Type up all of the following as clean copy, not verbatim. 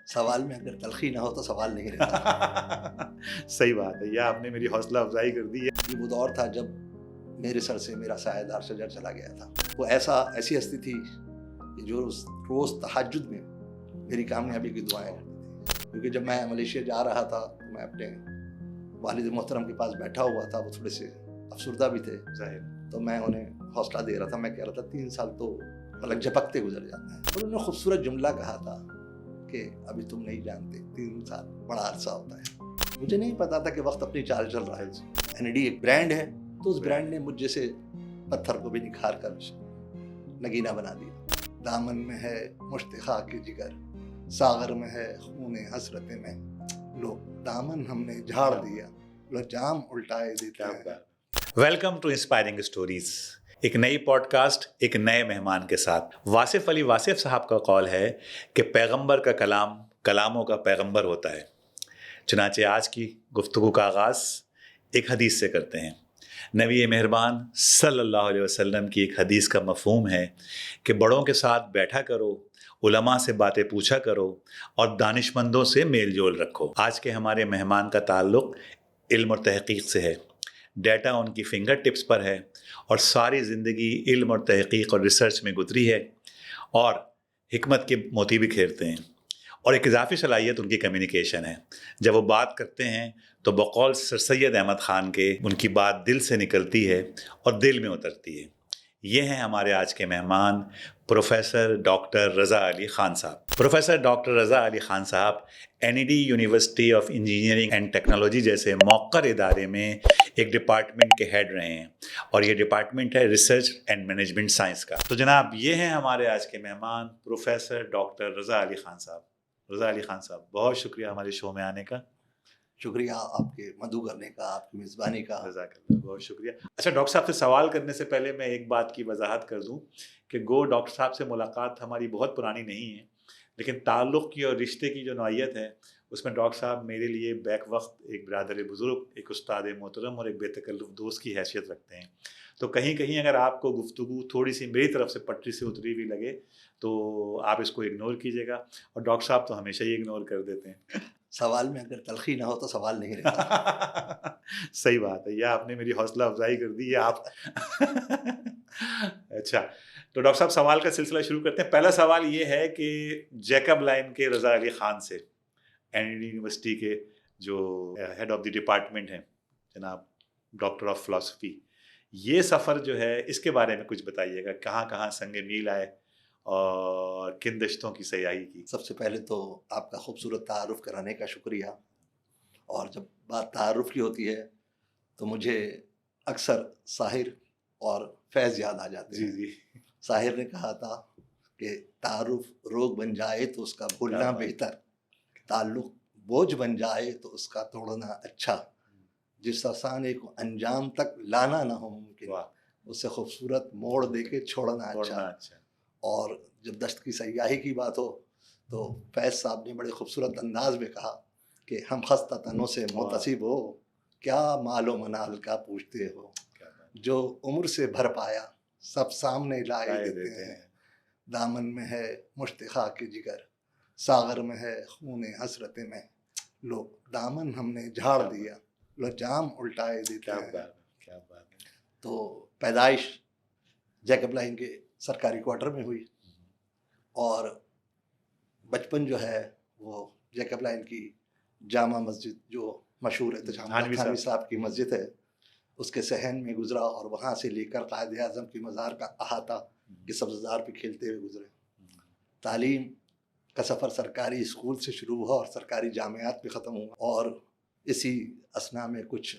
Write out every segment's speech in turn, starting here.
سوال میں اگر تلخی نہ ہو تو سوال نہیں رہتا. صحیح بات ہے، یہ آپ نے میری حوصلہ افزائی کر دی ہے. یہ وہ دور تھا جب میرے سر سے میرا سایہ دار شجر چلا گیا تھا. وہ ایسی ہستی تھی کہ جو روز تہجد میں میری کامیابی کی دعائیں کرتی تھی. کیونکہ جب میں ملیشیا جا رہا تھا تو میں اپنے والد محترم کے پاس بیٹھا ہوا تھا. وہ تھوڑے سے افسردہ بھی تھے. ظاہر. تو میں انہیں حوصلہ دے رہا تھا. میں کہہ رہا تھا 3 سال تو مطلب جھپکتے گزر جاتے ہیں. اور انہوں نے خوبصورت جملہ کہا تھا کہ ابھی تم نہیں جانتے 3 سال بڑا عرصہ ہوتا ہے. مجھے نہیں پتا تھا کہ وقت اپنی چال چل رہا ہے. NED ایک برانڈ ہے تو اس برانڈ نے مجھ جیسے پتھر کو بھی نکھار کر نگینہ بنا دیا. دامن میں ہے مشت خاک جگر، ساغر میں ہے خون حسرت میں، لو دامن ہم نے جھاڑ دیا، لو جام الٹائے دیتے ہیں. Welcome to inspiring stories. ایک نئی پوڈ کاسٹ ایک نئے مہمان کے ساتھ. واصف علی واصف صاحب کا قول ہے کہ پیغمبر کا کلام کلاموں کا پیغمبر ہوتا ہے. چنانچہ آج کی گفتگو کا آغاز ایک حدیث سے کرتے ہیں. نبی مہربان صلی اللہ علیہ وسلم کی ایک حدیث کا مفہوم ہے کہ بڑوں کے ساتھ بیٹھا کرو، علماء سے باتیں پوچھا کرو اور دانشمندوں سے میل جول رکھو. آج کے ہمارے مہمان کا تعلق علم اور تحقیق سے ہے. ڈیٹا ان کی فنگر ٹپس پر ہے اور ساری زندگی علم اور تحقیق اور ریسرچ میں گزری ہے اور حکمت کے موتی بھی کھیرتے ہیں. اور ایک اضافی صلاحیت ان کی کمیونیکیشن ہے. جب وہ بات کرتے ہیں تو بقول سر سید احمد خان کے ان کی بات دل سے نکلتی ہے اور دل میں اترتی ہے. یہ ہیں ہمارے آج کے مہمان پروفیسر ڈاکٹر رضا علی خان صاحب. پروفیسر ڈاکٹر رضا علی خان صاحب NED university of engineering and technology جیسے موقر ادارے میں ایک ڈپارٹمنٹ کے ہیڈ رہے ہیں اور یہ ڈپارٹمنٹ ہے ریسرچ اینڈ مینجمنٹ سائنس کا. تو جناب یہ ہیں ہمارے آج کے مہمان پروفیسر ڈاکٹر رضا علی خان صاحب. رضا علی خان صاحب بہت شکریہ ہمارے شو میں آنے کا. شکریہ آپ کے مدعو کرنے کا، آپ کی میزبانی کا. جزاک اللہ، بہت شکریہ. اچھا ڈاکٹر صاحب سے سوال کرنے سے پہلے میں ایک بات کی وضاحت کر دوں کہ گو ڈاکٹر صاحب سے ملاقات ہماری بہت پرانی نہیں ہے، لیکن تعلق کی اور رشتے کی جو نوعیت ہے اس میں ڈاکٹر صاحب میرے لیے بیک وقت ایک برادر بزرگ، ایک استاد محترم اور ایک بے تکلف دوست کی حیثیت رکھتے ہیں. تو کہیں کہیں اگر آپ کو گفتگو تھوڑی سی میری طرف سے پٹری سے اتری ہوئی لگے تو آپ اس کو اگنور کیجیے گا، اور ڈاکٹر صاحب تو ہمیشہ ہی اگنور کر دیتے ہیں. سوال میں اگر تلخی نہ ہو تو سوال نہیں رہتا. صحیح بات ہے، یہ آپ نے میری حوصلہ افزائی کر دی ہے آپ. اچھا تو ڈاکٹر صاحب سوال کا سلسلہ شروع کرتے ہیں. پہلا سوال یہ ہے کہ جیکب لائن کے رضا علی خان سے NED یونیورسٹی کے جو ہیڈ آف دی ڈپارٹمنٹ ہیں جناب ڈاکٹر آف فلاسفی، یہ سفر جو ہے اس کے بارے میں کچھ بتائیے گا. کہاں کہاں سنگ میل آئے اور کن دشتوں کی سیاحی کی؟ سب سے پہلے تو آپ کا خوبصورت تعارف کرانے کا شکریہ. اور جب بات تعارف کی ہوتی ہے تو مجھے اکثر ساحر اور فیض یاد آ جاتے ہیں. جی. ساحر نے کہا تھا کہ تعارف روگ بن جائے تو اس کا بھولنا بہتر، تعلق بوجھ بن جائے تو اس کا توڑنا اچھا، جس افسانے کو انجام تک لانا نہ ہو ممکن اسے خوبصورت موڑ دے کے چھوڑنا اچھا. اور جب دشت کی سیاحی کی بات ہو تو فیض صاحب نے بڑے خوبصورت انداز میں کہا کہ ہم خستہ تنوں سے متصب ہو، کیا مال و منال کا پوچھتے ہو، جو عمر سے بھر پایا سب سامنے لائے دیتے ہیں. دامن میں ہے مشت خاک جگر، ساغر میں ہے خون حسرت میں، لو دامن ہم نے جھاڑ دیا، لو جام الٹائے دیتے ہیں. کیا بات ہے. تو پیدائش جیکب لائن کے سرکاری کوارٹر میں ہوئی، اور بچپن جو ہے وہ جیکب لائن کی جامع مسجد جو مشہور ہے تھانوی صاحب کی مسجد ہے اس کے صحن میں گزرا، اور وہاں سے لے کر قائد اعظم کی مزار کا احاطہ کے سبززار پہ کھیلتے ہوئے گزرے. تعلیم کا سفر سرکاری اسکول سے شروع ہوا اور سرکاری جامعات پہ ختم ہوا، اور اسی اثناء میں کچھ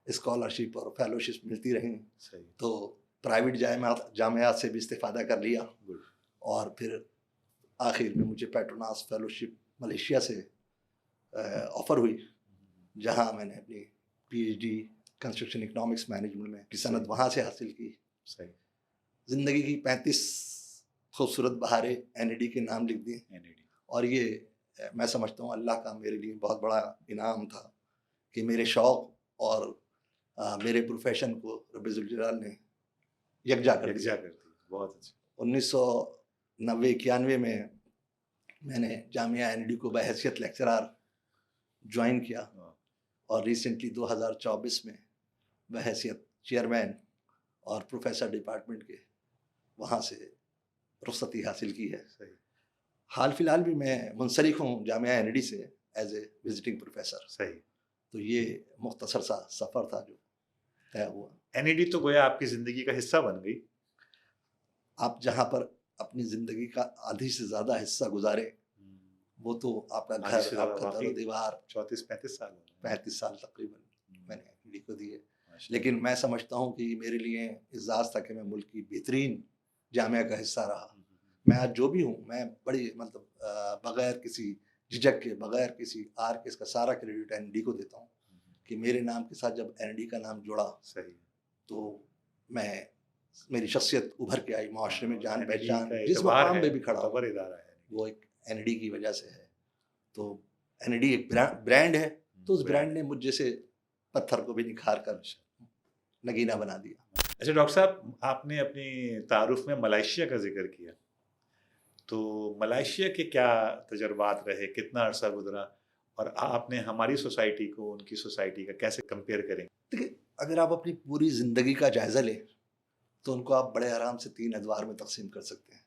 اسکالرشپ اور فیلوشپ ملتی رہیں. تو پرائیویٹ جامعات سے بھی استفادہ کر لیا، اور پھر آخر میں مجھے پیٹروناس فیلوشپ ملیشیا سے آفر ہوئی، جہاں میں نے اپنی PhD کنسٹرکشن اکنامکس مینجمنٹ میں کی سند وہاں سے حاصل کی. زندگی کی 35 خوبصورت بہاریں NED کے نام لکھ دی، اور یہ میں سمجھتا ہوں اللہ کا میرے لیے بہت بڑا انعام تھا کہ میرے شوق اور میرے پروفیشن کو رب ذوالجلال نے یکجا کر دیا. بہت اچھا. 1990-91 میں میں نے جامعہ ND کو بحیثیت لیکچرار جوائن کیا اور ریسنٹلی 2024 میں بحیثیت چیئرمین اور پروفیسر ڈپارٹمنٹ کے وہاں سے رخصتی حاصل کی ہے. صحیح. حال فی الحال بھی میں منسلک ہوں جامعہ ND سے ایز اے وزٹنگ پروفیسر. صحیح. تو یہ مختصر سا سفر تھا جو طے ہوا. NED تو گویا آپ کی زندگی کا حصہ بن گئی. آپ جہاں پر اپنی زندگی کا آدھی سے زیادہ حصہ گزارے وہ تو آپ کا گھر، آپ کا در و دیوار. 34-35 سال 35 سال تقریباً میں نے NED کو دیے. لیکن میں سمجھتا ہوں کہ یہ میرے لیے اعزاز تھا کہ میں ملک کی بہترین جامعہ کا حصہ رہا. میں آج جو بھی ہوں میں بڑی بغیر کسی جھجک کے، بغیر کسی آر کے اس کا سارا کریڈٹ NED کو دیتا ہوں کہ میرے نام کے ساتھ جب NED کا نام جڑا صحیح تو میری شخصیت ابھر کے آئی، معاشرے میں جان پہچان کا جس مقام پہ بھی کھڑا ہوں ادارہ ہے وہ ایک NED کی وجہ سے ہے. تو NED ایک برانڈ ہے، تو اس برانڈ نے مجھ جیسے پتھر کو بھی نکھار کر نگینہ بنا دیا. اچھا ڈاکٹر صاحب، آپ نے اپنی تعارف میں ملائیشیا کا ذکر کیا، تو ملائیشیا کے کیا تجربات رہے، کتنا عرصہ گزرا، اور آپ نے ہماری سوسائٹی کو ان کی سوسائٹی کا کیسے کمپیئر کریں؟ دیکھیں، اگر آپ اپنی پوری زندگی کا جائزہ لیں تو ان کو آپ بڑے آرام سے 3 ادوار میں تقسیم کر سکتے ہیں.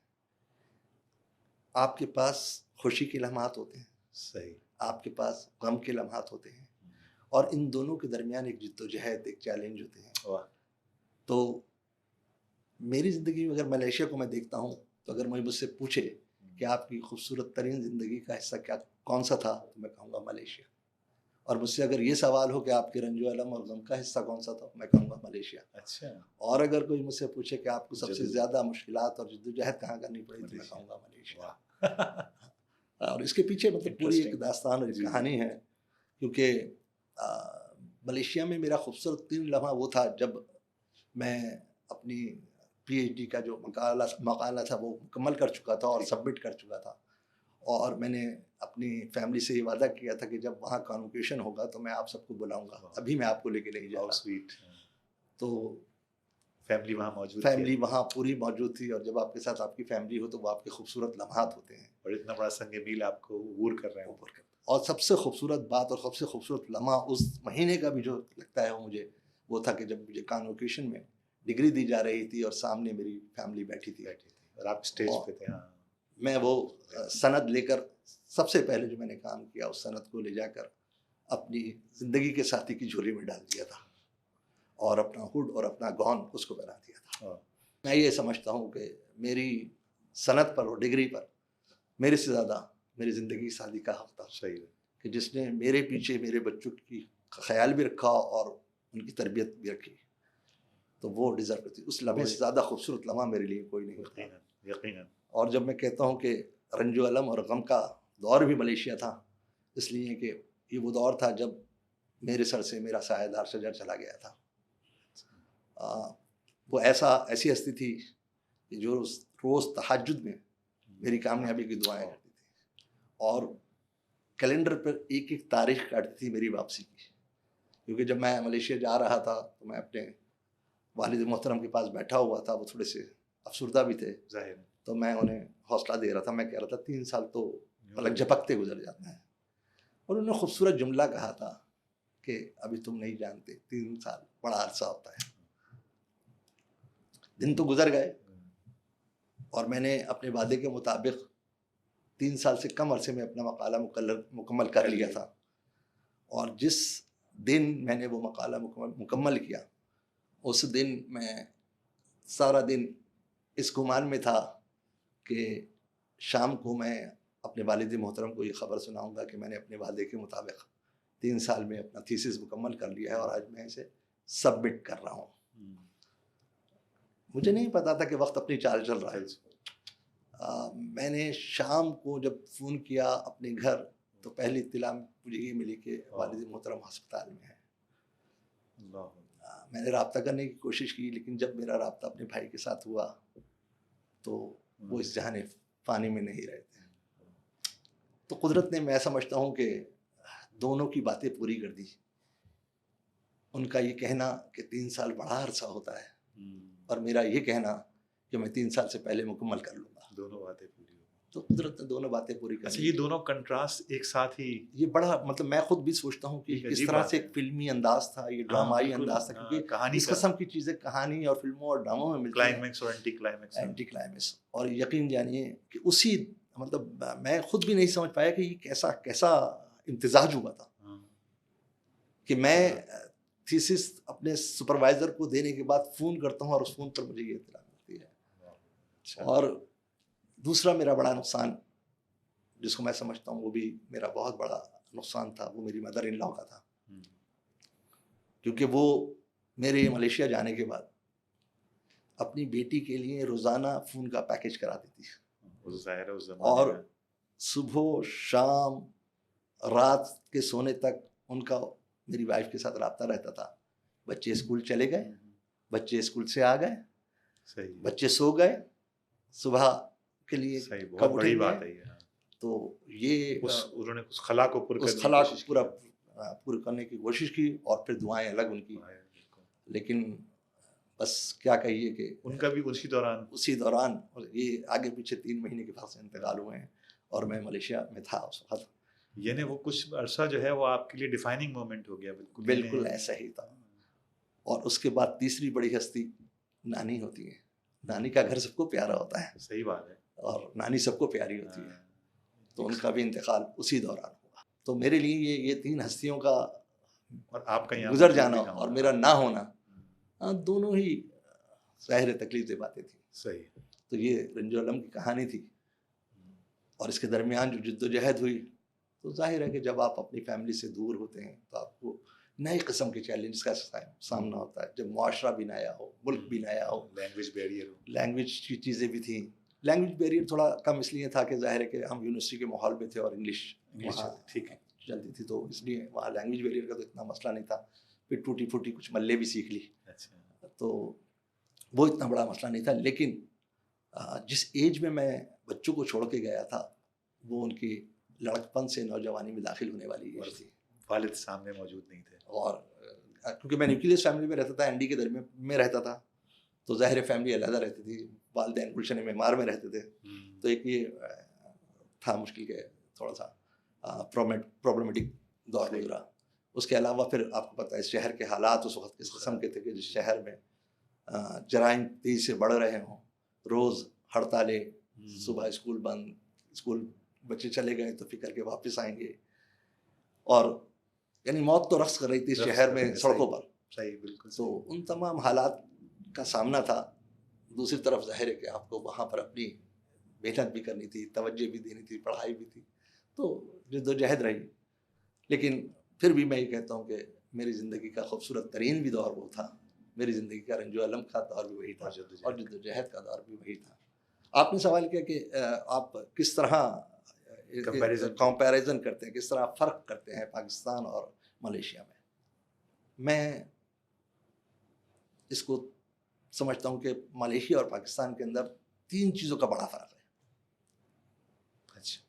آپ کے پاس خوشی کے لمحات ہوتے ہیں، صحیح، آپ کے پاس غم کے لمحات ہوتے ہیں، اور ان دونوں کے درمیان ایک جد و جہد، ایک چیلنج ہوتے ہیں. تو میری زندگی میں اگر ملائیشیا کو میں دیکھتا ہوں تو اگر مجھ سے پوچھے کہ آپ کی خوبصورت ترین زندگی کا حصہ کون سا تھا تو میں کہوں گا ملائیشیا. اور مجھ سے اگر یہ سوال ہو کہ آپ کے رنج و الم اور غم کا حصہ کون سا تھا میں کہوں گا ملائیشیا. اچھا. اور اگر کوئی مجھ سے پوچھے کہ آپ کو سب سے زیادہ مشکلات اور جدوجہد کہاں کرنی پڑی تو میں کہوں گا ملائیشیا. اور اس کے پیچھے پوری ایک داستان اور کہانی ہے، کیونکہ ملائیشیا میں میرا خوبصورت ترین لمحہ وہ تھا جب میں اپنی PhD کا جو مقالہ تھا وہ مکمل کر چکا تھا اور سبمٹ کر چکا تھا، اور میں نے اپنی فیملی سے یہ وعدہ کیا تھا کہ جب وہاں کانوکیشن ہوگا تو میں آپ سب کو بلاؤں گا، ابھی میں آپ کو لے کے نہیں جا رہا. تو فیملی وہاں پوری موجود تھی، اور جب آپ کے ساتھ آپ کی فیملی ہو تو وہ آپ کے خوبصورت لمحات ہوتے ہیں، اور اتنا بڑا سنگ میل آپ کو عبور کر رہے ہیں. اور سب سے خوبصورت بات اور سب سے خوبصورت لمحہ اس مہینے کا بھی جو لگتا ہے مجھے وہ تھا کہ جب مجھے کانوکیشن میں ڈگری دی جا رہی تھی اور سامنے میری فیملی بیٹھی تھی اور آپ اسٹیج پہ تھے. میں وہ سند لے کر سب سے پہلے جو میں نے کام کیا اس سند کو لے جا کر اپنی زندگی کے ساتھی کی جھولی میں ڈال دیا تھا اور اپنا ہوڈ اور اپنا گون اس کو پہنا دیا تھا. میں یہ سمجھتا ہوں کہ میری سند پر اور ڈگری پر میرے سے زیادہ میری زندگی شادی کا حق تھا. صحیح ہے کہ جس نے میرے پیچھے میرے بچوں کی خیال بھی رکھا اور ان کی تربیت بھی رکھی، تو وہ ڈیزرو کرتی. اس لمحے سے زیادہ خوبصورت لمحہ میرے لیے کوئی نہیں ہوتا. یقیناً. اور جب میں کہتا ہوں کہ رنج و الم اور غم کا دور بھی ملائیشیا تھا، اس لیے کہ یہ وہ دور تھا جب میرے سر سے میرا سایہ دار شجر چلا گیا تھا. وہ ایسی ہستی تھی کہ جو روز تہجد میں میری کامیابی کی دعائیں کرتی تھی اور کیلنڈر پر ایک ایک تاریخ کاٹتی تھی میری واپسی کی. کیونکہ جب میں ملائیشیا جا رہا تھا تو میں اپنے والد محترم کے پاس بیٹھا ہوا تھا، وہ تھوڑے سے افسردہ بھی تھے، تو میں انہیں حوصلہ دے رہا تھا. میں کہہ رہا تھا 3 سال تو پلک جھپکتے گزر جاتے ہیں، اور انہوں نے خوبصورت جملہ کہا تھا کہ ابھی تم نہیں جانتے 3 سال بڑا عرصہ ہوتا ہے. دن تو گزر گئے اور میں نے اپنے وعدے کے مطابق 3 سال سے کم عرصے میں اپنا مقالہ مکمل کر لیا تھا. اور جس دن میں نے وہ مقالہ مکمل کیا اس دن میں سارا دن اس گمان میں تھا کہ شام کو میں اپنے والد محترم کو یہ خبر سناؤں گا کہ میں نے اپنے وعدے کے مطابق 3 سال میں اپنا تھیسس مکمل کر لیا ہے اور آج میں اسے سبمٹ کر رہا ہوں. مجھے نہیں پتا تھا کہ وقت اپنی چال چل رہا ہے. میں نے شام کو جب فون کیا اپنے گھر تو پہلی اطلاع مجھے یہ ملی کہ والد محترم ہسپتال میں ہے. میں نے رابطہ کرنے کی کوشش کی، لیکن جب میرا رابطہ اپنے بھائی کے ساتھ ہوا تو وہ اس جہان فانی میں نہیں رہے تھے. تو قدرت نے، میں سمجھتا ہوں کہ دونوں کی باتیں پوری کر دی. ان کا یہ کہنا کہ 3 سال بڑا عرصہ ہوتا ہے اور میرا یہ کہنا کہ میں 3 سال سے پہلے مکمل کر لوں گا. دونوں باتیں پوری ہو. تو قدرت نے دونوں باتیں پوری کر اچھا لی. یہ دونوں کنٹراسٹ ایک ساتھ ہی یہ بڑا مطلب میں خود بھی سوچتا ہوں کہ ایک کس عجیب طرح بات سے ہے. ایک فلمی انداز تھا, یہ ڈرامائی انداز تھا, کیونکہ کہانی اس قسم کی چیزیں کہانی اور فلموں اور ڈراموں میں ملتی ہیں, کلائمیکس اور اینٹی کلائمیکس. Anti climax. اور یقین جانیے کہ اسی مطلب میں خود بھی نہیں سمجھ پایا کہ یہ کیسا امتزاج ہوا تھا کہ میں تھیسس اپنے سپروائزر کو دینے کے بعد فون کرتا ہوں اور اس فون پر مجھے یہ اطلاع ملتی ہے. اور دوسرا میرا بڑا نقصان جس کو میں سمجھتا ہوں وہ بھی میرا بہت بڑا نقصان تھا, وہ میری مدر ان لا کا تھا, کیونکہ وہ میرے ملیشیا جانے کے بعد اپنی بیٹی کے لیے روزانہ فون کا پیکج کراتی تھی, اور صبح شام رات کے سونے تک ان کا میری وائف کے ساتھ رابطہ رہتا تھا. بچے اسکول چلے گئے, بچے اسکول سے آ گئے, بچے سو گئے, صبح کے لیے بہت بڑی بات ہے. تو یہ انہوں نے اس خلا کو پورا پورا کرنے کی کوشش کی, اور پھر دعائیں الگ ان کی. لیکن بس کیا کہیے کہ ان کا بھی اسی دوران یہ آگے پیچھے 3 مہینے کے بعد سے انتقال ہوئے ہیں, اور میں ملیشیا میں تھا اس وقت. یعنی وہ کچھ عرصہ جو ہے وہ آپ کے لیے ڈیفائننگ مومنٹ ہو گیا. بالکل ایسا ہی تھا. اور اس کے بعد تیسری بڑی ہستی نانی ہوتی ہے. نانی کا گھر سب کو پیارا ہوتا ہے. صحیح بات ہے. اور نانی سب کو پیاری ہوتی ہے. تو ان کا بھی انتقال اسی دوران ہوا. تو میرے لیے یہ 3 ہستیوں کا اور آپ کا گزر جانا اور میرا نہ ہونا, دونوں ہی ظاہر تکلیف دہ باتیں تھیں. صحیح. تو یہ رنج و علم کی کہانی تھی. اور اس کے درمیان جو جد و جہد ہوئی, تو ظاہر ہے کہ جب آپ اپنی فیملی سے دور ہوتے ہیں تو آپ کو نئے قسم کے چیلنجز کا سامنا ہوتا ہے. جب معاشرہ بھی نیا ہو, ملک بھی نیا ہو, لینگویج کی چیزیں بھی تھیں. لینگویج بیریئر تھوڑا کم اس لیے تھا کہ ظاہر ہے کہ ہم یونیورسٹی کے ماحول میں تھے اور انگلش ٹھیک ہے چلتی تھی, تو اس لیے وہاں لینگویج بیریئر کا تو اتنا مسئلہ نہیں تھا. پھر ٹوٹی پھوٹی کچھ ملے بھی سیکھ لی, تو وہ اتنا بڑا مسئلہ نہیں تھا. لیکن جس ایج میں بچوں کو چھوڑ کے گیا تھا وہ ان کی لڑکپن سے نوجوانی میں داخل ہونے والی ایج تھی. والد سامنے موجود نہیں تھے, اور کیونکہ میں نیوکلیس فیملی میں رہتا تھا, این ڈی کے درمیان میں رہتا تھا, تو ظاہر فیملی علیحدہ رہتی تھی. والدین گلشن معمار میں رہتے تھے, تو ایک یہ تھا مشکل کے تھوڑا سا پرابلمٹک دور گزرا. اس کے علاوہ پھر آپ کو پتہ ہے شہر کے حالات اس وقت کس قسم کے تھے کہ جس شہر میں جرائم تیزی سے بڑھ رہے ہوں, روز ہڑتالیں, صبح اسکول بند, اسکول بچے چلے گئے تو فکر کے واپس آئیں گے, اور یعنی موت تو رقص کر رہی تھی شہر میں سڑکوں پر. صحیح بالکل. تو ان تمام حالات کا سامنا تھا. دوسری طرف ظاہر ہے کہ آپ کو وہاں پر اپنی محنت بھی کرنی تھی, توجہ بھی دینی تھی, پڑھائی بھی تھی, تو جد و جہد رہی. لیکن پھر بھی میں یہ کہتا ہوں کہ میری زندگی کا خوبصورت ترین بھی دور وہ تھا, میری زندگی کا رنج و علم کا دور بھی وہی تھا, اور جد و جہد کا دور بھی وہی تھا. آپ نے سوال کیا کہ آپ کس طرح کمپیریزن کرتے ہیں, کس طرح فرق کرتے ہیں پاکستان اور ملیشیا میں. میں اس کو سمجھتا ہوں کہ ملیشیا اور پاکستان کے اندر 3 چیزوں کا بڑا فرق ہے. اچھا.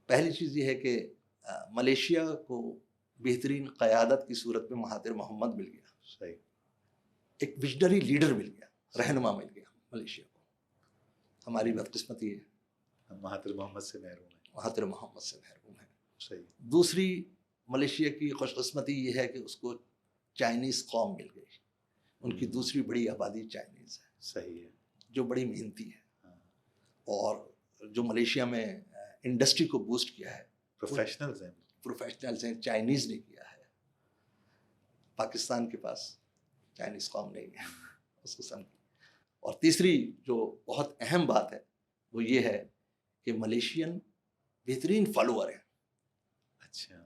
پہلی چیز یہ ہے کہ ملیشیا کو بہترین قیادت کی صورت میں مہاتیر محمد مل گیا. صحیح. ایک وژنری لیڈر مل گیا, رہنما مل گیا ملیشیا کو. ہماری بدقسمتی ہے, ہم مہاتیر محمد سے محروم ہیں. مہاتیر محمد سے محروم ہیں. صحیح. دوسری ملیشیا کی خوش قسمتی یہ ہے کہ اس کو چائنیز قوم مل گئی. ان کی دوسری بڑی آبادی چائنیز ہے. صحیح ہے. جو بڑی محنتی ہے, اور جو ملیشیا میں انڈسٹری کو بوسٹ کیا ہے, پروفیشنلز ہیں, چائنیز نے کیا ہے. پاکستان کے پاس چائنیز قوم نہیں ہے اس قسم کی. اور تیسری جو بہت اہم بات ہے وہ یہ ہے کہ ملیشین بہترین فالوور ہیں. اچھا.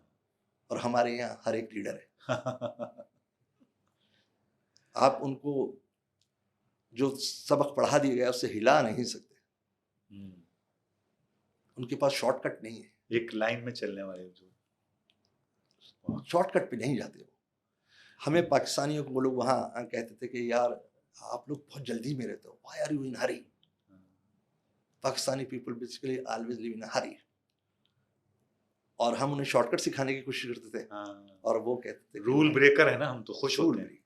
اور ہمارے یہاں ہر ایک لیڈر ہے. آپ ان کو جو سبق پڑھا دیا گیا اس سے ہلا نہیں سکتے. ان کے پاس شارٹ کٹ نہیں ہے. ایک لائن میں چلنے والے جو شارٹ کٹ پہ نہیں جاتے. وہ ہمیں پاکستانیوں کو وہ لوگ وہاں کہتے تھے کہ یار آپ لوگ بہت جلدی میں رہتے ہو, why are you in hurry. Pakistani people basically always live in a hurry. اور ہم انہیں شارٹ کٹ سکھانے کی کوشش کرتے تھے, اور وہ کہتے تھے رول بریکر ہے نا, ہم تو خوش ہوتے ہیں.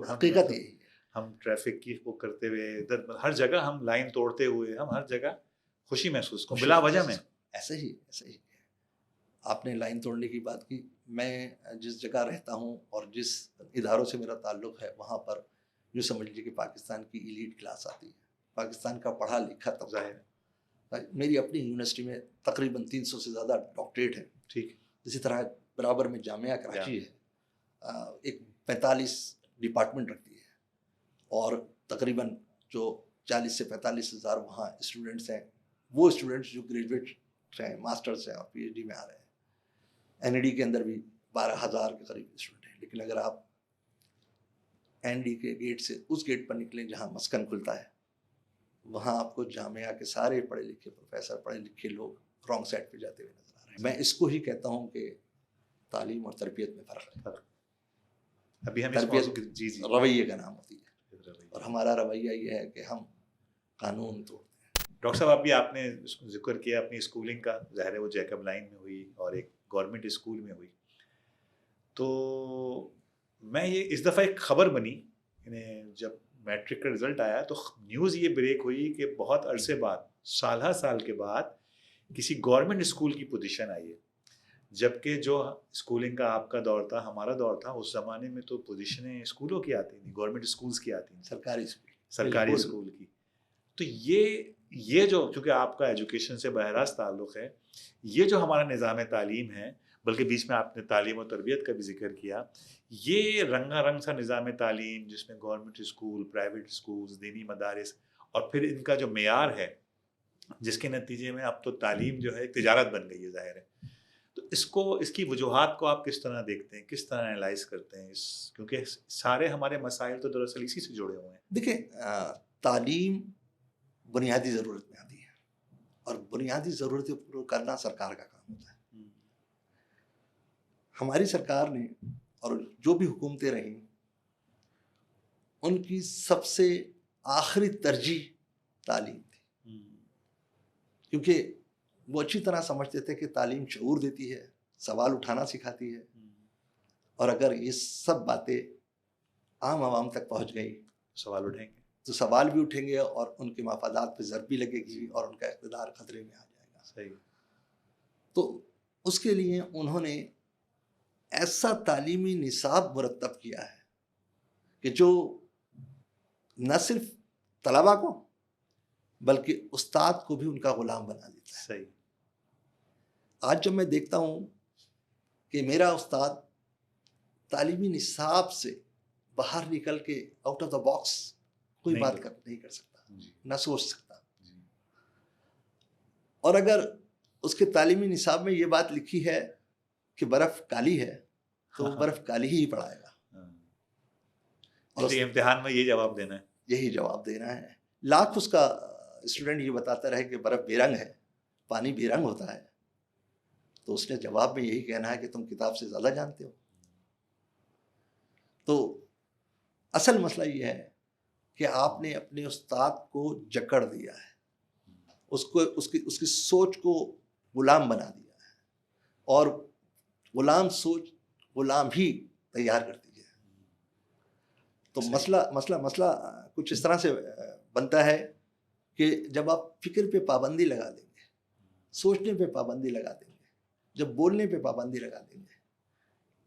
حقیقت یہی ہے. ہم ٹریفک کی وہ کرتے ہوئے ادھر ہر جگہ ہم لائن توڑتے ہوئے ہم ہر جگہ خوشی محسوس کروں بلا وجہ میں. ایسا ہی آپ نے لائن توڑنے کی بات کی. میں جس جگہ رہتا ہوں اور جس اداروں سے میرا تعلق ہے وہاں پر جو سمجھ لیجیے کہ پاکستان کی ایلیٹ کلاس آتی ہے, پاکستان کا پڑھا لکھا طبقہ ہے. میری اپنی یونیورسٹی میں تقریباً 300 سے زیادہ ڈاکٹریٹ ہیں. ٹھیک. اسی طرح برابر میں جامعہ کراچی ہے, ایک 45 ڈپارٹمنٹ رکھتی ہے اور تقریباً جو 40 سے 45 ہزار وہاں اسٹوڈنٹس ہیں, وہ اسٹوڈنٹس جو گریجویٹ ہیں, ماسٹرس ہیں اور پی ایچ ڈی میں آ رہے ہیں. این ای ڈی کے اندر بھی 12,000 کے قریب اسٹوڈنٹ ہیں. لیکن اگر آپ این ڈی کے گیٹ سے اس گیٹ پر نکلیں جہاں مسکن کھلتا ہے, وہاں آپ کو جامعہ کے سارے پڑھے لکھے پروفیسر, پڑھے لکھے لوگ رانگ سائڈ پہ جاتے ہوئے نظر آ رہے ہیں. میں اس کو ہی کہتا ہوں کہ تعلیم اور تربیت میں فرق ہے. ابھی ہم تربیت رویے کا نام ہوتی ہے اور ہمارا رویہ یہ ہے کہ ہم قانون توڑتے ہیں. ڈاکٹر صاحب ابھی آپ نے ذکر کیا اپنی اسکولنگ کا, ظاہر ہے وہ جیکب لائن میں ہوئی اور ایک گورنمنٹ اسکول میں ہوئی. تو میں یہ اس دفعہ ایک خبر بنی, جب میٹرک کا رزلٹ آیا تو نیوز یہ بریک ہوئی کہ بہت عرصے بعد, سالہ سال کے بعد کسی گورنمنٹ اسکول کی پوزیشن آئی ہے. جبکہ جو اسکولنگ کا آپ کا دور تھا, ہمارا دور تھا, اس زمانے میں تو پوزیشنیں اسکولوں کی آتی تھیں, گورنمنٹ اسکولس کی آتی تھیں, سرکاری اسکول کی. تو یہ جو چونکہ آپ کا ایجوکیشن سے براہ راست تعلق ہے, یہ جو ہمارا نظام تعلیم ہے, بلکہ بیچ میں آپ نے تعلیم و تربیت کا بھی ذکر کیا, یہ رنگا رنگ سا نظام تعلیم جس میں گورنمنٹ اسکول, پرائیویٹ اسکولز, دینی مدارس, اور پھر ان کا جو معیار ہے جس کے نتیجے میں اب تو تعلیم جو ہے ایک تجارت بن گئی ہے ظاہر ہے. تو اس کی وجوہات کو آپ کس طرح دیکھتے ہیں, کس طرح انالائز کرتے ہیں, کیونکہ سارے ہمارے مسائل تو دراصل اسی سے جڑے ہوئے ہیں. دیکھیں, تعلیم بنیادی ضرورت میں آتی ہے اور بنیادی ضرورتیں پورا کرنا سرکار کا کام ہوتا ہے. ہماری سرکار نے اور جو بھی حکومتیں رہیں, ان کی سب سے آخری ترجیح تعلیم تھی, کیونکہ وہ اچھی طرح سمجھتے تھے کہ تعلیم شعور دیتی ہے, سوال اٹھانا سکھاتی ہے, اور اگر یہ سب باتیں عام عوام تک پہنچ گئی سوال اٹھیں گے, تو سوال بھی اٹھیں گے اور ان کے مفادات پہ ضرب بھی لگے گی اور ان کا اقتدار خطرے میں آ جائے گا. صحیح. تو اس کے لیے انہوں نے ایسا تعلیمی نصاب مرتب کیا ہے کہ جو نہ صرف طلباء کو بلکہ استاد کو بھی ان کا غلام بنا دیتا ہے. صحیح. آج جب میں دیکھتا ہوں کہ میرا استاد تعلیمی نصاب سے باہر نکل کے آؤٹ آف دا باکس کوئی بات نہیں کر سکتا, نہ سوچ سکتا, اور اگر اس کے تعلیمی نصاب میں یہ بات لکھی ہے کہ برف کالی ہے تو وہ برف کالی ہی پڑھائے گا, اور امتحان میں یہ جواب دینا ہے, یہی جواب دینا ہے. لاکھ اس کا اسٹوڈنٹ یہ بتاتا رہے کہ برف بے رنگ ہے, پانی بے رنگ ہوتا ہے, تو اس نے جواب میں یہی کہنا ہے کہ تم کتاب سے زیادہ جانتے ہو. تو اصل مسئلہ یہ ہے کہ آپ نے اپنے استاد کو جکڑ دیا ہے, اس کی سوچ کو غلام بنا دیا ہے, اور غلام سوچ غلام ہی تیار کرتی ہے. تو مسئلہ کچھ اس طرح سے بنتا ہے کہ جب آپ فکر پہ پابندی لگا دیں گے, سوچنے پہ پابندی لگا دیں گے, جب بولنے پہ پابندی لگا دیں گے,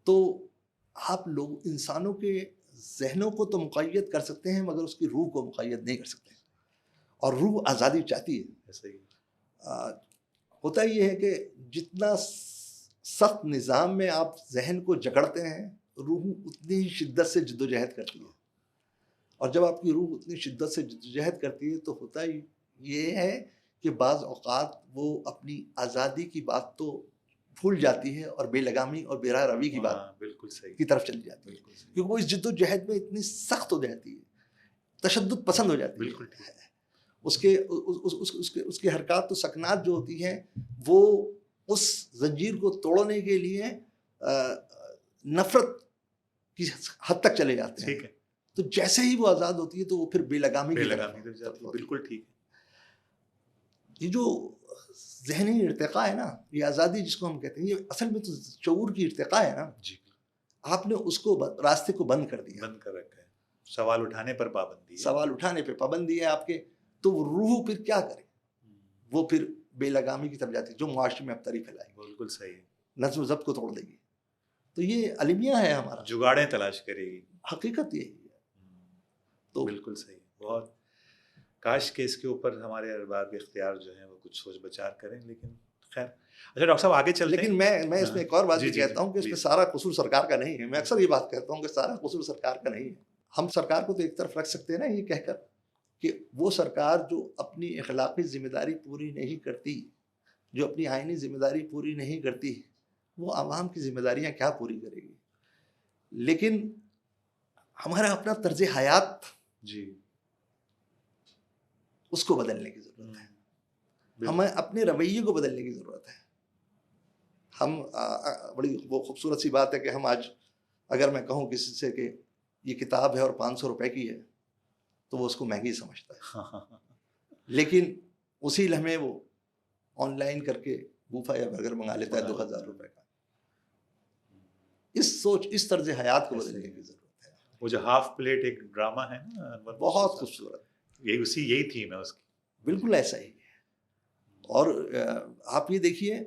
تو آپ لوگ انسانوں کے ذہنوں کو تو مقید کر سکتے ہیں مگر اس کی روح کو مقید نہیں کر سکتے, اور روح آزادی چاہتی ہے. ہوتا یہ ہے کہ جتنا سخت نظام میں آپ ذہن کو جکڑتے ہیں, روح اتنی ہی شدت سے جدوجہد کرتی ہے, اور جب آپ کی روح اتنی شدت سے جدوجہد کرتی ہے تو ہوتا ہی یہ ہے کہ بعض اوقات وہ اپنی آزادی کی بات تو بھول جاتی ہے اور بے لگامی اور بے راہ روی کی بات بالکل صحیح کی طرف چلی جاتی ہے, کیونکہ وہ اس جد و جہد میں اتنی سخت ہو جاتی ہے, تشدد پسند ہو جاتی ہے. اس کے حرکات و سکنات جو ہوتی ہیں وہ اس زنجیر کو توڑنے کے لیے نفرت کی حد تک چلے جاتے ہیں. تو جیسے ہی وہ آزاد ہوتی ہے تو وہ پھر بے لگامی کی طرف جاتی ہے. بالکل ٹھیک ہے. یہ جو ذہنی ارتقاء ہے نا, یہ آزادی جس کو ہم کہتے ہیں, یہ اصل میں تو شعور کی ارتقاء ہے نا. جی. آپ نے اس کو راستے کو بند کر دیا, بند کر رکھا ہے. سوال اٹھانے پر پابندی ہے, سوال اٹھانے پہ پابندی ہے آپ کے, تو روح پھر کیا کرے, وہ پھر بے لگامی کی طرف جاتی ہے جو معاشرے میں ابتری پھیلائے گی، بالکل صحیح. نظم و ضبط کو توڑ دے گی. تو یہ المیہ ہے ہمارا، جگاڑیں تلاش کرے گی. حقیقت یہی ہے. تو بالکل صحیح. بہت کاش کہ اس کے اوپر ہمارے ارباب اختیار جو ہیں وہ کچھ سوچ بچار کریں، لیکن خیر. اچھا ڈاکٹر صاحب آگے چلتے ہیں. لیکن میں اس میں ایک اور بات بھی کہتا ہوں کہ اس میں سارا قصور سرکار کا نہیں ہے. میں اکثر یہ بات کہتا ہوں کہ سارا قصور سرکار کا نہیں ہے. ہم سرکار کو تو ایک طرف رکھ سکتے ہیں نا یہ کہہ کر کہ وہ سرکار جو اپنی اخلاقی ذمہ داری پوری نہیں کرتی، جو اپنی آئینی ذمہ داری پوری نہیں کرتی، وہ عوام کی ذمہ داریاں کیا پوری کرے گی. لیکن ہمارا اپنا طرز حیات جی اس کو بدلنے کی ضرورت ہے. ہمیں اپنے رویے کو بدلنے کی ضرورت ہے. ہم بڑی وہ خوبصورت سی بات ہے کہ ہم آج اگر میں کہوں کسی سے کہ یہ کتاب ہے اور 500 روپے کی ہے تو وہ اس کو مہنگی سمجھتا ہے. لیکن اسی لمحے وہ آن لائن کر کے بوفا یا برگر منگا لیتا ہے 2000 روپے کا. اس سوچ، اس طرز حیات کو بدلنے کی ضرورت ہے. وہ جو ہاف پلیٹ ایک ڈرامہ ہے نا، بہت خوبصورت، یہی تھیم ہے اس کی. بالکل ایسا ہی ہے. اور آپ یہ دیکھیے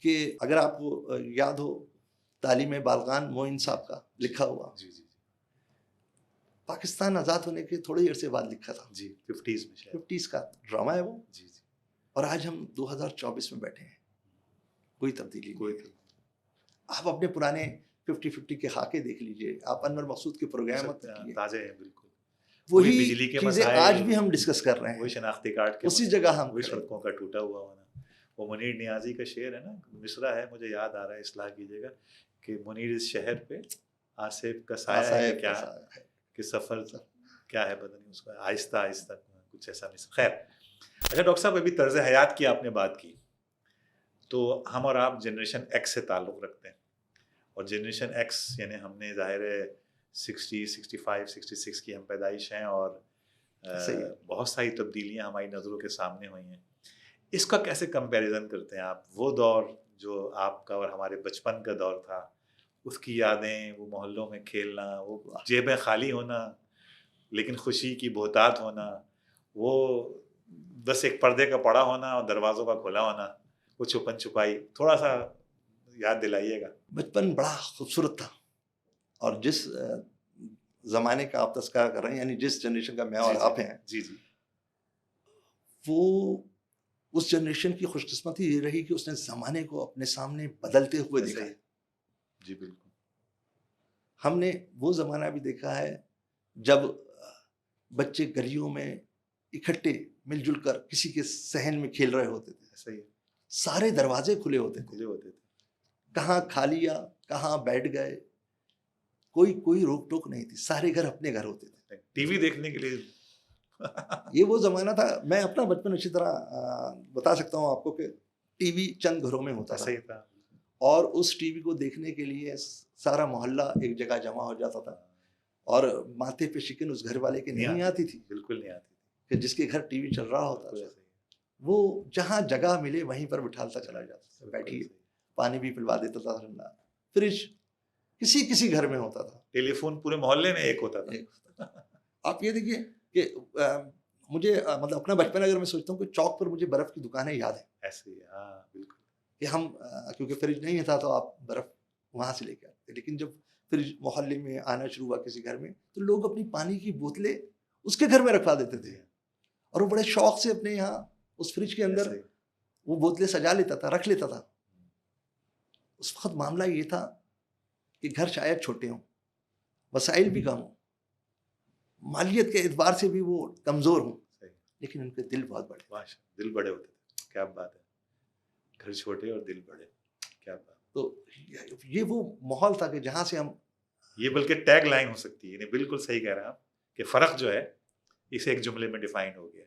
کہ اگر آپ کو یاد ہو تعلیم بالغان معین صاحب کا لکھا ہوا، جی جی پاکستان آزاد ہونے کے تھوڑے عرصے بعد لکھا تھا. جی 50s میں شاید. 50s کا ڈرامہ ہے وہ. جی جی. اور آج ہم 2024 میں بیٹھے ہیں، کوئی تبدیلی کوئی نہیں. آپ اپنے پرانے 50 کے خاکے دیکھ لیجئے، آپ انور مقصود کے پروگرام تازے ہیں بالکل. وہی بجلی کے چیزیں آج بھی ہم ڈسکس کر رہے ہیں. وہی شناختی کارڈ کے اسی جگہ ہم وہی سڑکوں کا ٹوٹا ہوا ہونا. وہ منیر نیازی کا شعر ہے نا، مصرع ہے مجھے یاد آ رہا ہے، اصلاح کیجیے گا، کہ منیر اس شہر پہ آصف کا سایہ ہے کیا، کہ سفر کیا ہے بدنی اس کا، آہستہ آہستہ کچھ ایسا نہیں. خیر. اچھا ڈاکٹر صاحب ابھی طرز حیات کی آپ نے بات کی، تو ہم اور آپ جنریشن ایکس سے تعلق رکھتے ہیں، اور جنریشن ایکس یعنی ہم نے ظاہر ہے 60 65 66 کی ہم پیدائش ہیں، اور بہت ساری تبدیلیاں ہماری نظروں کے سامنے ہوئی ہیں. اس کا کیسے کمپیریزن کرتے ہیں آپ؟ وہ دور جو آپ کا اور ہمارے بچپن کا دور تھا، اس کی یادیں، وہ محلوں میں کھیلنا، وہ جیبیں خالی ہونا لیکن خوشی کی بہتات ہونا، وہ بس ایک پردے کا پڑا ہونا اور دروازوں کا کھلا ہونا، وہ چھپن چھپائی، تھوڑا سا یاد دلائیے گا. بچپن بڑا خوبصورت تھا. اور جس زمانے کا آپ تذکرہ کر رہے ہیں، یعنی جس جنریشن کا میں اور آپ ہیں، جی جی، وہ اس جنریشن کی خوش قسمتی یہ رہی کہ اس نے زمانے کو اپنے سامنے بدلتے ہوئے دیکھا ہے. جی بالکل. ہم نے وہ زمانہ بھی دیکھا ہے جب بچے گلیوں میں اکٹھے مل جل کر کسی کے صحن میں کھیل رہے ہوتے تھے. صحیح. سارے دروازے کھلے ہوتے تھے. کہاں کھا لیا، کہاں بیٹھ گئے، کوئی روک ٹوک نہیں تھی. سارے گھر اپنے گھر ہوتے تھے. ٹی وی دیکھنے کے لیے یہ وہ زمانہ تھا. میں اپنا بچپن اچھی طرح بتا سکتا ہوں آپ کو کہ ٹی وی چند گھروں میں ہوتا تھا، اور اس ٹی وی کو دیکھنے کے لیے سارا محلہ ایک جگہ جمع ہو جاتا تھا. اور ماتھے پہ شکن اس گھر والے کے نہیں آتی تھی، بالکل نہیں آتی تھی، کہ جس کے گھر ٹی وی چل رہا ہوتا تھا وہ جہاں جگہ ملے وہیں پر بٹھالتا چلا جاتا تھا. بیٹھیے، پانی بھی پلوا دیتا تھا ٹھنڈا. فریج کسی گھر میں ہوتا تھا. ٹیلی فون پورے محلے میں ایک ہوتا تھا. آپ یہ دیکھیے کہ مجھے مطلب اپنا بچپن اگر میں سوچتا ہوں کہ چوک پر مجھے برف کی دکانیں یاد ہیں. ایسے ہی، ہاں بالکل. کہ ہم کیونکہ فریج نہیں تھا تو آپ برف وہاں سے لے کے آتے. لیکن جب فریج محلے میں آنا شروع ہوا کسی گھر میں، تو لوگ اپنی پانی کی بوتلیں اس کے گھر میں رکھوا دیتے تھے، اور وہ بڑے شوق سے اپنے یہاں اس فریج کے اندر وہ بوتلیں سجا لیتا تھا، رکھ لیتا تھا. اس وقت معاملہ یہ تھا کہ گھر شاید چھوٹے ہوں، وسائل بھی کم ہوں، مالیت کے اعتبار سے بھی وہ کمزور ہوں، لیکن ان کے دل بہت بڑے. دل بڑے ہوتے تھے. کیا بات ہے، گھر چھوٹے اور دل بڑے، کیا بات. تو یہ وہ ماحول تھا کہ جہاں سے ہم، یہ بلکہ ٹیگ لائن ہو سکتی ہے. بالکل صحیح کہہ رہے ہیں آپ کہ فرق جو ہے اسے ایک جملے میں ڈیفائن ہو گیا.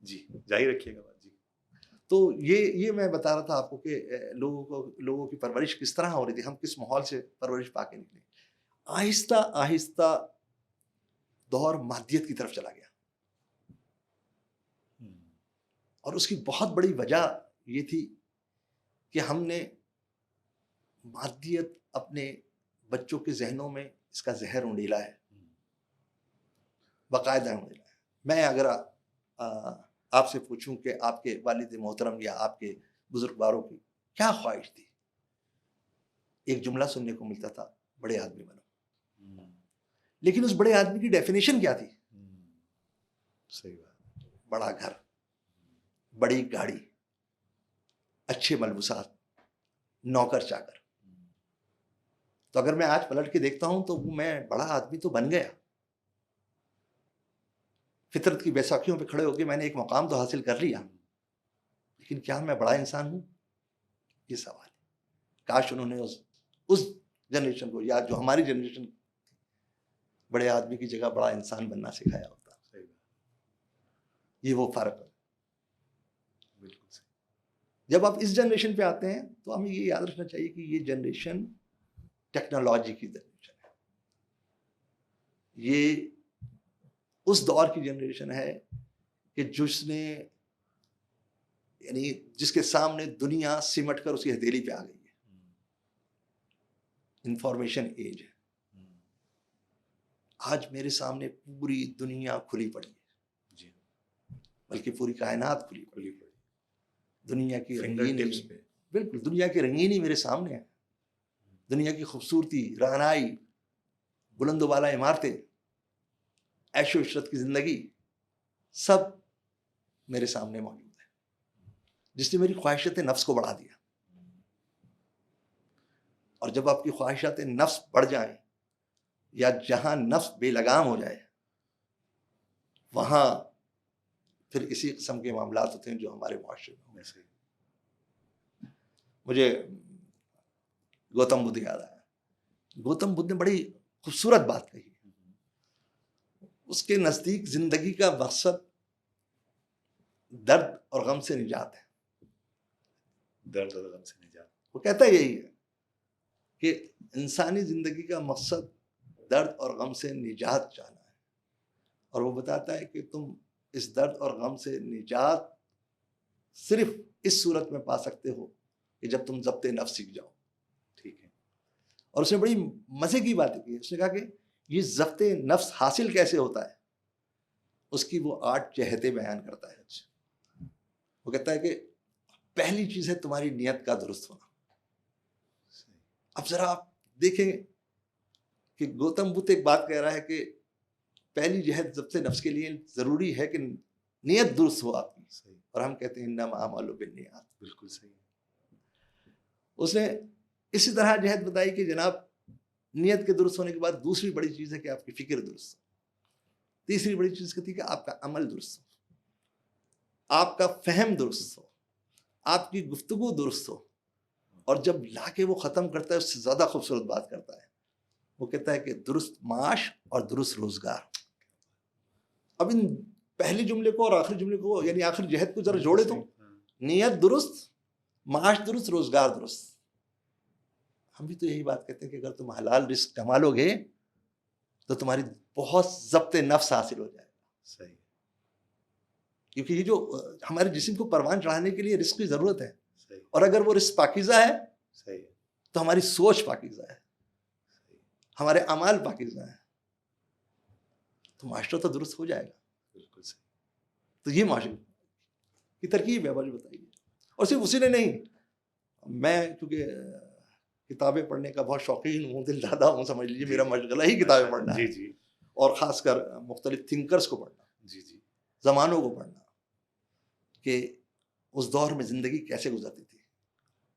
جی جاری رکھیے گا بات. جی. تو یہ میں بتا رہا تھا آپ کو کہ لوگوں کی پرورش کس طرح ہو رہی تھی، ہم کس ماحول سے پرورش پا کے نکلے. آہستہ آہستہ دور مادیت کی طرف چلا گیا، اور اس کی بہت بڑی وجہ یہ تھی کہ ہم نے مادیت اپنے بچوں کے ذہنوں میں اس کا زہر انڈیلا ہے، باقاعدہ انڈیلا ہے. میں اگر آپ سے پوچھوں کہ آپ کے والد محترم یا آپ کے بزرگواروں کی کیا خواہش تھی، ایک جملہ سننے کو ملتا تھا، بڑے آدمی بنو. لیکن اس بڑے آدمی کی ڈیفینیشن کیا تھی؟ صحیح بات. بڑا گھر، بڑی گاڑی، اچھے ملبوسات، نوکر چاکر. تو اگر میں آج پلٹ کے دیکھتا ہوں تو میں بڑا آدمی تو بن گیا، فطرت کی بیساکھیوں پہ کھڑے ہو کے میں نے ایک مقام تو حاصل کر لیا، لیکن کیا میں بڑا انسان ہوں؟ یہ سوال ہے. کاش انہوں نے اس جنریشن کو، یا جو ہماری جنریشن، بڑے آدمی کی جگہ بڑا انسان بننا سکھایا ہوتا. یہ وہ فرق ہے. بالکل صحیح. جب آپ اس جنریشن پہ آتے ہیں تو ہمیں یہ یاد رکھنا چاہیے کہ یہ جنریشن ٹیکنالوجی کی جنریشن ہے. یہ اس دور کی جنریشن ہے کہ جس نے، یعنی جس کے سامنے دنیا سمٹ کر اس کی ہتھیلی پہ آ گئی ہے. انفارمیشن ایج ہے. آج میرے سامنے پوری دنیا کھلی پڑی ہے، بلکہ پوری کائنات کھلی پڑی ہے. دنیا کی رنگینی، بالکل دنیا کی رنگینی میرے سامنے ہے. دنیا کی خوبصورتی، رہنائی، بلند و بالا عمارتیں، عیش و عشرت کی زندگی، سب میرے سامنے موجود ہے، جس نے میری خواہشات نفس کو بڑھا دیا. اور جب آپ کی خواہشات نفس بڑھ جائیں، یا جہاں نفس بے لگام ہو جائے، وہاں پھر اسی قسم کے معاملات ہوتے ہیں جو ہمارے معاشرے میں سے. مجھے گوتم بدھ یاد آیا. گوتم بدھ نے بڑی خوبصورت بات کہی. اس کے نزدیک زندگی کا مقصد درد اور غم سے نجات ہے. درد اور غم سے نجات. وہ کہتا یہی ہے کہ انسانی زندگی کا مقصد درد اور غم سے نجات چاہنا ہے. اور وہ بتاتا ہے کہ تم اس درد اور غم سے نجات صرف اس صورت میں پا سکتے ہو کہ جب تم ضبط نفس سیکھ جاؤ. ٹھیک ہے. اور اس نے بڑی مزے کی بات کی. اس نے کہا کہ یہ ضبط نفس حاصل کیسے ہوتا ہے، اس کی وہ 8 جہتیں بیان کرتا ہے. وہ کہتا ہے کہ پہلی چیز ہے تمہاری نیت کا درست ہونا. اب ذرا آپ دیکھیں کہ گوتم بدھ ایک بات کہہ رہا ہے کہ پہلی جہت ضبط نفس کے لیے ضروری ہے کہ نیت درست ہو آپ کی. صحیح. اور ہم کہتے ہیں انما الاعمال بالنیات. بالکل صحیح. اس نے اسی طرح جہت بتائی کہ جناب نیت کے درست ہونے کے بعد دوسری بڑی چیز ہے کہ آپ کی فکر درست ہو. تیسری بڑی چیز کہتی ہے کہ آپ کا عمل درست ہو، آپ کا فہم درست ہو، آپ کی گفتگو درست ہو. اور جب لا کے وہ ختم کرتا ہے اس سے زیادہ خوبصورت بات کرتا ہے. وہ کہتا ہے کہ درست معاش اور درست روزگار. اب ان پہلے جملے کو اور آخری جملے کو، یعنی آخری جہت کو ذرا جوڑے تو نیت درست، معاش درست، روزگار درست. ہم بھی تو یہی بات کہتے ہیں کہ اگر تم حلال رزق کما لو گے تو تمہاری بہت ضبط نفس حاصل ہو جائے گا. صحیح. کیونکہ یہ جو ہمارے جسم کو پروان چڑھانے کے لیے رزق کی ضرورت ہے. صحیح. اور اگر وہ رزق پاکیزہ ہے، صحیح، تو ہماری سوچ پاکیزہ ہے، ہمارے اعمال پاکیزہ ہیں، تو معاشرہ تو درست ہو جائے گا. بالکل صحیح. تو یہ معاشرے کی ترکیب ہے جو بتائیے. اور صرف اسی نے نہیں، میں کیونکہ کتابیں پڑھنے کا بہت شوقین ہوں، دل دادا ہوں، سمجھ لیجیے میرا مشغلہ ہی کتابیں پڑھنا ہے. جی. اور خاص کر مختلف تھنکرز کو پڑھنا. جی. زمانوں کو پڑھنا کہ اس دور میں زندگی کیسے گزرتی تھی،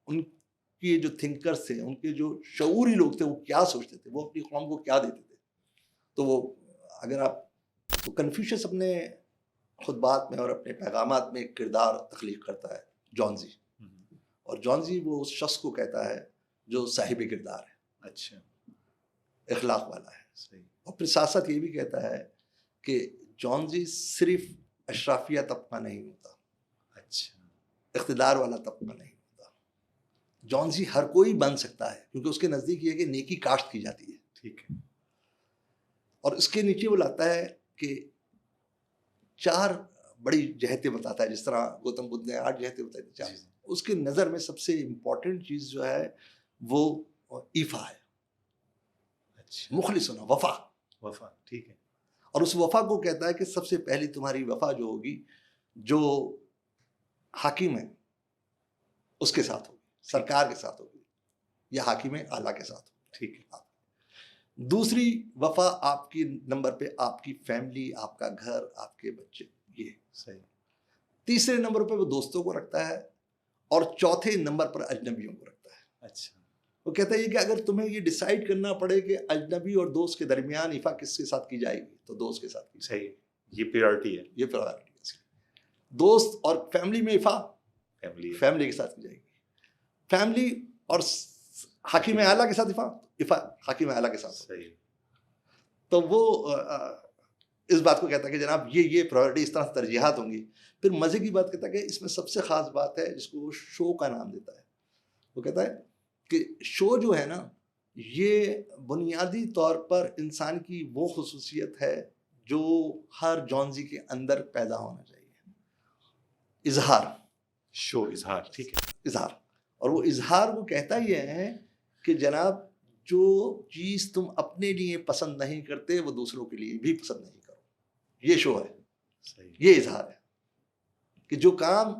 ان کے جو تھنکرز تھے، ان کے جو شعوری لوگ تھے، وہ کیا سوچتے تھے، وہ اپنی قوم کو کیا دیتے تھے. تو وہ اگر آپ کنفیوشس اپنے خطبات میں اور اپنے پیغامات میں ایک کردار تخلیق کرتا ہے، جونزی. اور جونزی وہ اس شخص کو کہتا ہے جو صاحب کردار ہے، اچھا، اخلاق والا ہے. صحیح. اور پھر ساتھ ساتھ یہ بھی کہتا ہے کہ جونزی صرف اشرافیہ طبقہ نہیں ہوتا، اچھا، اقتدار والا طبقہ نہیں ہوتا. جونزی ہر کوئی بن سکتا ہے، کیونکہ اس کے نزدیک یہ ہے کہ نیکی کاشت کی جاتی ہے. ٹھیک ہے. اور اس کے نیچے وہ لاتا ہے کہ 4 بڑی جہتیں بتاتا ہے. جس طرح گوتم بدھ نے 8 جہتیں بتائی تھی، 4. اس کے نظر میں سب سے امپورٹنٹ چیز جو ہے وہ ایفا ہے. اچھا. مخلص ہونا، وفا. ٹھیک ہے. اور اس وفا کو کہتا ہے کہ سب سے پہلی تمہاری وفا جو ہوگی جو حاکم ہے اس کے ساتھ ہوگی, سرکار کے ساتھ ہوگی, یا حاکم اعلیٰ کے ساتھ ہوگی. ٹھیک ہے. دوسری وفا آپ کی نمبر پہ آپ کی فیملی, آپ کا گھر, آپ کے بچے, یہ صحیح. تیسرے نمبر پہ وہ دوستوں کو رکھتا ہے, اور چوتھے نمبر پر اجنبیوں کو رکھتا ہے. اچھا. وہ کہتا ہے کہ اگر تمہیں یہ ڈیسائیڈ کرنا پڑے کہ اجنبی اور دوست کے درمیان ایفا کس کے ساتھ کی جائے گی, تو دوست کے ساتھ کی. صحیح, یہ پریورٹی ہے. یہ پرائورٹی ہے. دوست اور فیملی میں ایفا فیملی کے ساتھ کی جائے گی. فیملی اور حاکم اعلیٰ کے ساتھ ایفا حاکم اعلیٰ کے ساتھ. صحیح. تو وہ اس بات کو کہتا ہے کہ جناب یہ پرائورٹی, اس طرح سے ترجیحات ہوں گی. پھر مزے کی بات کہتا ہے کہ اس میں سب سے خاص بات ہے جس کو وہ شو کا نام دیتا ہے. وہ کہتا ہے کہ شو جو ہے نا, یہ بنیادی طور پر انسان کی وہ خصوصیت ہے جو ہر جونزی کے اندر پیدا ہونا چاہیے. اظہار. شو, اظہار. ٹھیک ہے. اظہار. اور وہ اظہار وہ کہتا یہ ہے کہ جناب جو چیز تم اپنے لیے پسند نہیں کرتے وہ دوسروں کے لیے بھی پسند نہیں کرو. یہ شو ہے. صحیح. یہ اظہار ہے کہ جو کام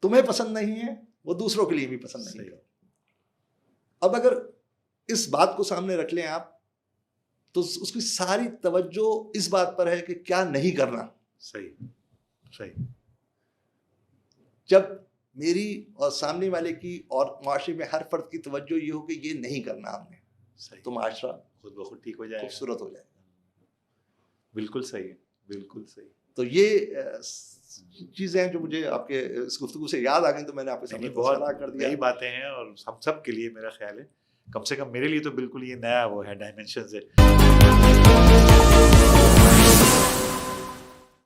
تمہیں پسند نہیں ہے وہ دوسروں کے لیے بھی پسند نہیں کرو. اب اگر اس بات کو سامنے رکھ لیں آپ, تو اس کی ساری توجہ اس بات پر ہے کہ کیا نہیں کرنا. صحیح. صحیح. جب میری اور سامنے والے کی اور معاشرے میں ہر فرد کی توجہ یہ ہو کہ یہ نہیں کرنا ہم نے, تو معاشرہ خود بخود ٹھیک ہو جائے گا, خوبصورت ہو جائے گا. بالکل صحیح ہے, بالکل صحیح. تو یہ چیزیں ہیں جو مجھے آپ کے اس گفتگو سے یاد آ گئیں, تو میں نے آپ کے سامنے بہت کر دیا. نئی باتیں ہیں, اور ہم سب کے لیے میرا خیال ہے, کم سے کم میرے لیے تو بالکل یہ نیا وہ ہے, ڈائمینشنز ہے.